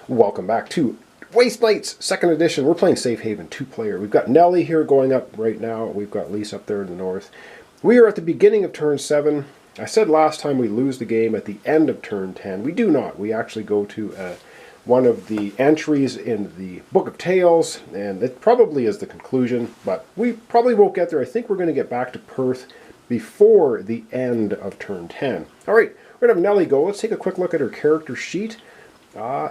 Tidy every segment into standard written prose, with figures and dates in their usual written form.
Welcome back to Waste Nights, 2nd edition. We're playing Safe Haven 2-player. We've got Nelly here going up right now. We've got Lisa up there in the north. We are at the beginning of turn 7. I said last time we lose the game at the end of turn 10. We do not. We actually go to one of the entries in the Book of Tales, and it probably is the conclusion, but we probably won't get there. I think we're going to get back to Perth before the end of turn 10. All right, we're going to have Nelly go. Let's take a quick look at her character sheet.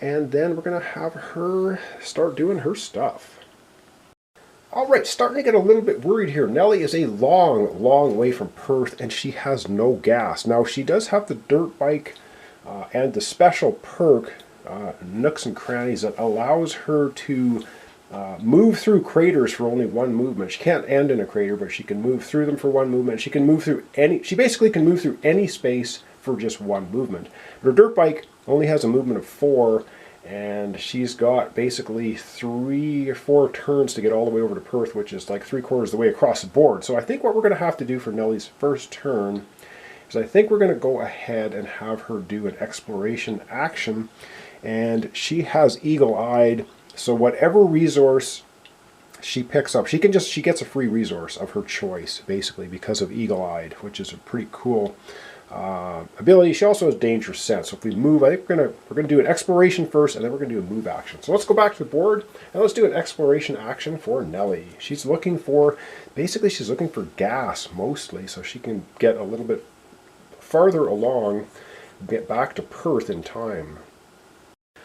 And then we're going to have her start doing her stuff. Alright, starting to get a little bit worried here. Nelly is a long way from Perth, and she has no gas. Now, she does have the dirt bike and the special perk, Nooks and Crannies, that allows her to move through craters for only one movement. She can't end in a crater, but she can move through them for one movement. She can move through she basically can move through any space for just one movement. But her dirt bike only has a movement of 4, and she's got basically 3 or 4 turns to get all the way over to Perth, which is like 3/4 of the way across the board. So I think what we're going to have to do for Nelly's first turn is I think we're going to go ahead and have her do an exploration action, and she has eagle-eyed, so whatever resource she picks up, she gets a free resource of her choice, basically, because of eagle-eyed, which is a pretty cool ability. She also has dangerous sense. So if we move, I think we're gonna do an exploration first, and then we're gonna do a move action. So let's go back to the board and let's do an exploration action for Nelly. She's looking for gas mostly, so she can get a little bit farther along, get back to Perth in time.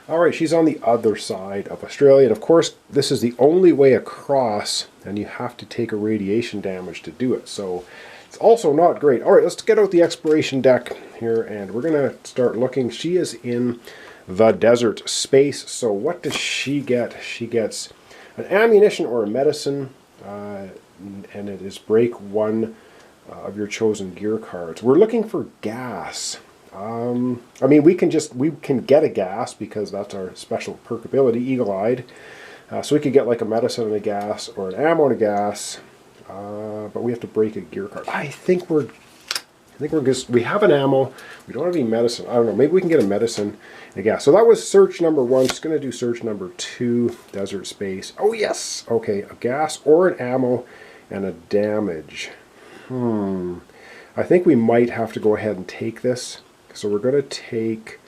Alright, she's on the other side of Australia, and of course this is the only way across, and you have to take a radiation damage to do it. So it's also not great. Alright, let's get out the exploration deck here, and we're going to start looking. She is in the desert space, so what does she get? She gets an ammunition or a medicine, and it is break 1 of your chosen gear cards. We're looking for gas. I mean, we can get a gas because that's our special perk ability, eagle-eyed. So we could get like a medicine and a gas, or an ammo and a gas. But we have to break a gear card. I think we're just, we have an ammo, we don't have any medicine. I don't know, maybe we can get a medicine and a gas. So that was search number 1. Just going to do search number 2, desert space. Oh yes, okay, a gas or an ammo and a damage. I think we might have to go ahead and take this. So we're going to take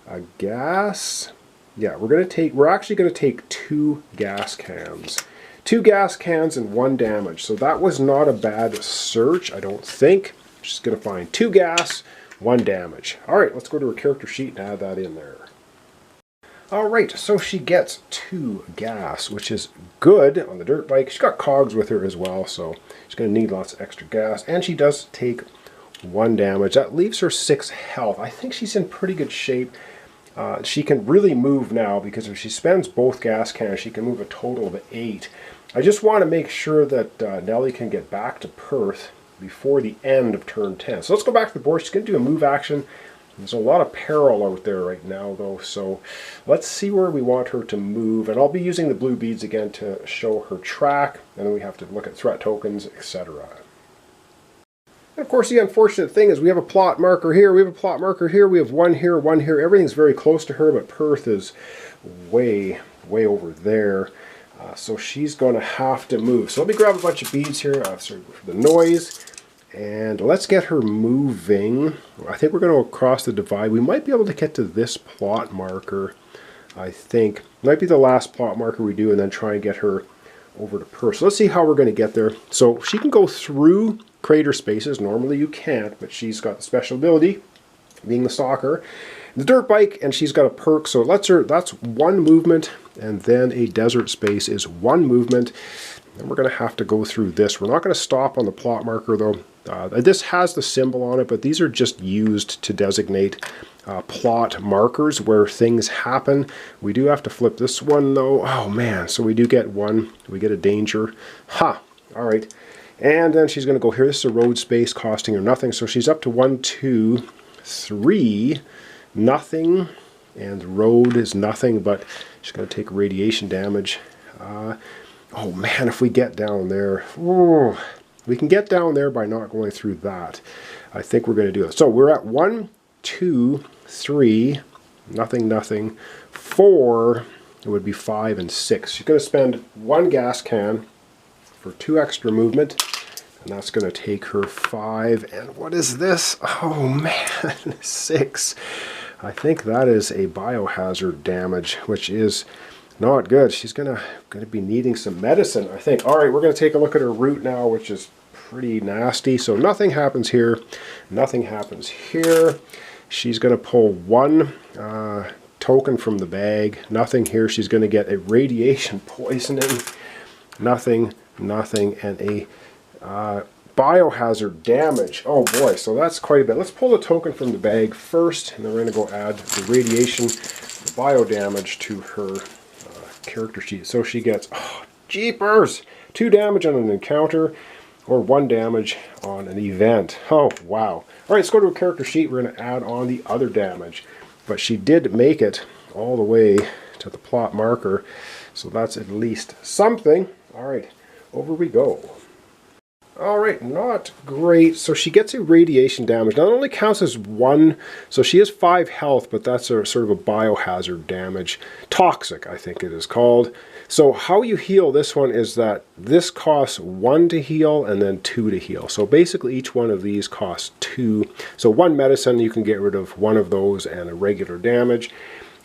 a gas. Yeah, we're actually going to take 2 gas cans. 2 gas cans and 1 damage. So that was not a bad search, I don't think. Just going to find 2 gas, 1 damage. Alright, let's go to her character sheet and add that in there. Alright, so she gets 2 gas, which is good on the dirt bike. She's got cogs with her as well, so she's going to need lots of extra gas. And she does take 1 damage. That leaves her 6 health. I think she's in pretty good shape. She can really move now, because if she spends both gas cans, she can move a total of 8. I just want to make sure that Nelly can get back to Perth before the end of turn 10. So let's go back to the board. She's going to do a move action. There's a lot of peril out there right now, though, so let's see where we want her to move. And I'll be using the blue beads again to show her track, and then we have to look at threat tokens, etc. And of course, the unfortunate thing is we have a plot marker here, we have a plot marker here, we have 1 here, 1 here. Everything's very close to her, but Perth is way over there. So she's going to have to move. So let me grab a bunch of beads here, sorry for the noise, and let's get her moving. I think we're going to cross the divide. We might be able to get to this plot marker, I think. Might be the last plot marker we do, and then try and get her over to Perth. So let's see how we're going to get there. So she can go through crater spaces. Normally you can't, but she's got the special ability, being the stalker. The dirt bike, and she's got a perk, so that's 1 movement, and then a desert space is 1 movement. And we're going to have to go through this. We're not going to stop on the plot marker, though. This has the symbol on it, but these are just used to designate plot markers where things happen. We do have to flip this one, though. Oh, man. So we do get 1. We get a danger. Ha! All right. And then she's going to go here. This is a road space costing her nothing. So she's up to 1, 2, 3. Nothing. And road is nothing, but she's going to take radiation damage. Oh, man, if we get down there. Oh, we can get down there by not going through that. I think we're going to do it. So we're at 1, 2, 3, Nothing, nothing. 4, it would be 5 and 6. She's going to spend 1 gas can for 2 extra movement, and that's going to take her 5. And what is this? Oh man, 6. I think that is a biohazard damage, which is not good. She's gonna be needing some medicine, I think. All right, we're going to take a look at her route now, which is pretty nasty. So nothing happens here. Nothing happens here. She's going to pull 1 token from the bag. Nothing here. She's going to get a radiation poisoning. Nothing, nothing, and a biohazard damage. Oh boy, so that's quite a bit. Let's pull the token from the bag first, and then we're going to go add the radiation, the bio damage to her character sheet. So she gets, oh, jeepers, 2 damage on an encounter, or 1 damage on an event. Oh, wow. All right, let's go to a character sheet. We're going to add on the other damage. But she did make it all the way to the plot marker, so that's at least something. All right, over we go. All right, not great. So she gets a radiation damage. Not only counts as 1, so she has 5 health, but that's a sort of a biohazard damage. Toxic, I think it is called. So how you heal this one is that this costs 1 to heal and then 2 to heal. So basically each one of these costs 2. So 1 medicine, you can get rid of 1 of those and a regular damage.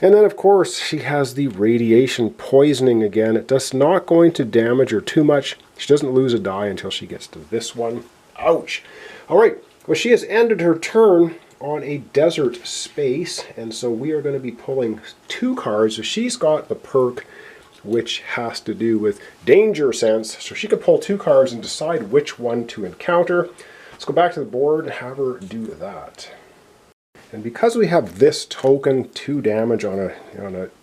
And then, of course, she has the radiation poisoning again. It does not going to damage her too much. She doesn't lose a die until she gets to this one. Ouch. All right. Well, she has ended her turn on a desert space, and so we are going to be pulling 2 cards. So she's got the perk which has to do with danger sense. So she can pull 2 cards and decide which one to encounter. Let's go back to the board and have her do that. And because we have this token, 2 damage on a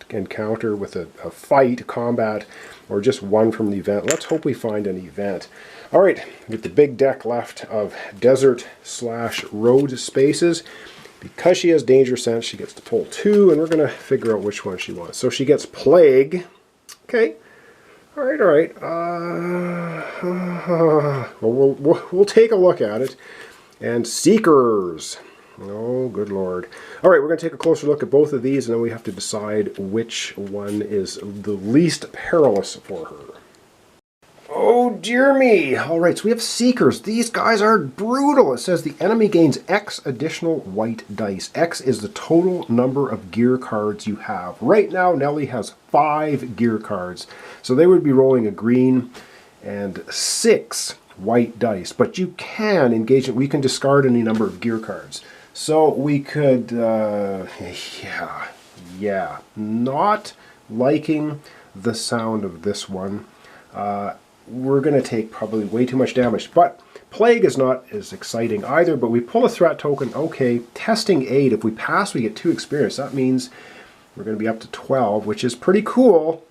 encounter with a fight, combat, or just 1 from the event, let's hope we find an event. All right, with the big deck left of desert/road spaces, because she has danger sense, she gets to pull 2, and we're going to figure out which one she wants. So she gets plague. Okay. All right, all right. Well, we'll take a look at it. And seekers. Oh, good lord. All right, we're going to take a closer look at both of these, and then we have to decide which one is the least perilous for her. Oh, dear me. All right, so we have Seekers. These guys are brutal. It says the enemy gains X additional white dice. X is the total number of gear cards you have. Right now, Nelly has 5 gear cards, so they would be rolling a green and 6 white dice. But you can engage it. We can discard any number of gear cards. So we could, yeah, not liking the sound of this one. We're going to take probably way too much damage. But Plague is not as exciting either, but we pull a threat token. Okay, testing aid. If we pass, we get 2 experience. That means we're going to be up to 12, which is pretty cool.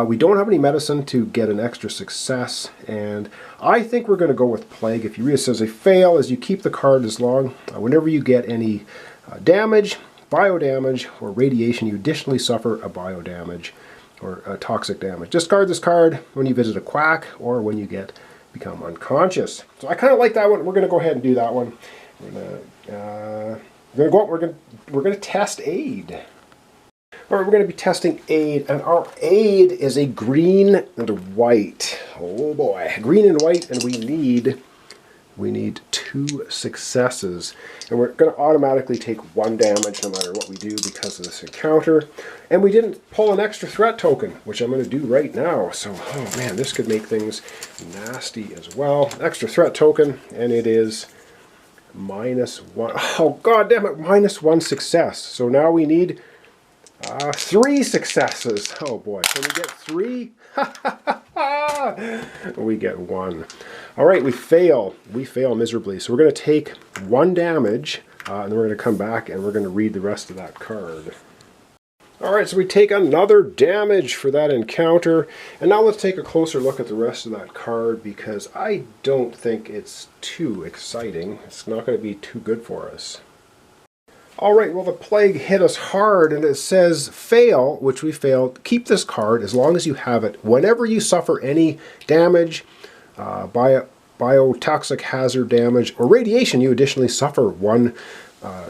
We don't have any medicine to get an extra success, and I think we're going to go with Plague. If you read it, says a fail as you keep the card as long. Whenever you get any damage, bio damage, or radiation, you additionally suffer a bio damage or toxic damage. Discard this card when you visit a quack or when you become unconscious. So I kind of like that one. We're going to go ahead and do that one. We're going to test aid. All right, we're going to be testing aid, and our aid is a green and white. Oh boy, green and white, and we need 2 successes, and we're going to automatically take 1 damage no matter what we do because of this encounter. And we didn't pull an extra threat token, which I'm going to do right now. So, oh man, this could make things nasty as well. Extra threat token, and it is -1. Oh god damn it, -1 success. So now we need 3 successes. Oh boy, can we get 3? We get 1. All right, we fail. We fail miserably. So we're going to take 1 damage, and then we're going to come back and we're going to read the rest of that card. All right, so we take another damage for that encounter. And now let's take a closer look at the rest of that card, because I don't think it's too exciting. It's not going to be too good for us. Alright, well, the Plague hit us hard, and it says fail, which we failed. Keep this card as long as you have it. Whenever you suffer any damage, biotoxic hazard damage, or radiation, you additionally suffer 1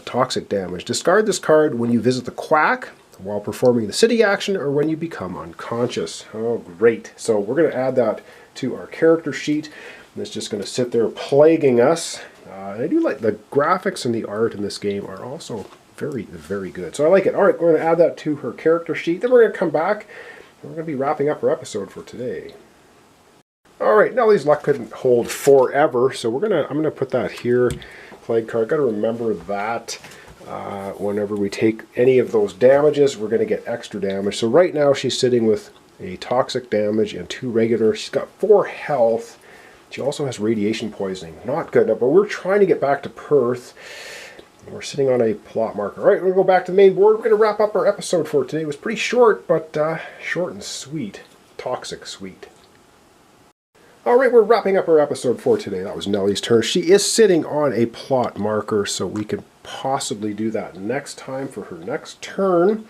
toxic damage. Discard this card when you visit the Quack while performing the city action or when you become unconscious. Oh, great. So we're going to add that to our character sheet. And it's just going to sit there plaguing us. I do like the graphics and the art in this game are also very, very good. So I like it. All right, we're going to add that to her character sheet. Then we're going to come back and we're going to be wrapping up our episode for today. All right, Nelly's luck couldn't hold forever, so I'm gonna put that here. Plague card. Got to remember that whenever we take any of those damages, we're going to get extra damage. So right now she's sitting with a toxic damage and 2 regular. She's got 4 health. She also has radiation poisoning. Not good enough, but we're trying to get back to Perth. We're sitting on a plot marker. All right, we're going to go back to the main board. We're going to wrap up our episode for today. It was pretty short, but short and sweet. Toxic sweet. All right, we're wrapping up our episode for today. That was Nelly's turn. She is sitting on a plot marker, so we could possibly do that next time for her next turn.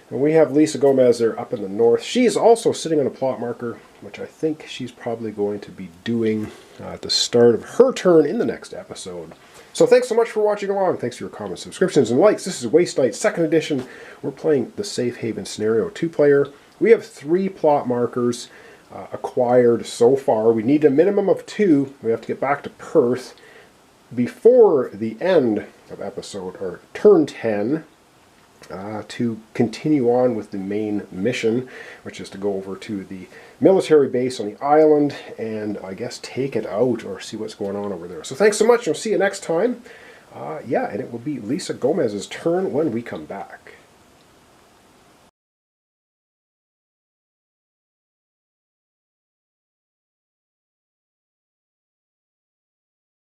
And we have Lisa Gomez there up in the north. She is also sitting on a plot marker, which I think she's probably going to be doing at the start of her turn in the next episode. So thanks so much for watching along. Thanks for your comments, subscriptions, and likes. This is Waste Night 2nd Edition. We're playing the Safe Haven Scenario 2-player. We have 3 plot markers acquired so far. We need a minimum of 2. We have to get back to Perth before the end of episode, or turn 10, to continue on with the main mission, which is to go over to the military base on the island and I guess take it out or see what's going on over there. So thanks so much, and we'll see you next time. And it will be Lisa Gomez's turn when we come back.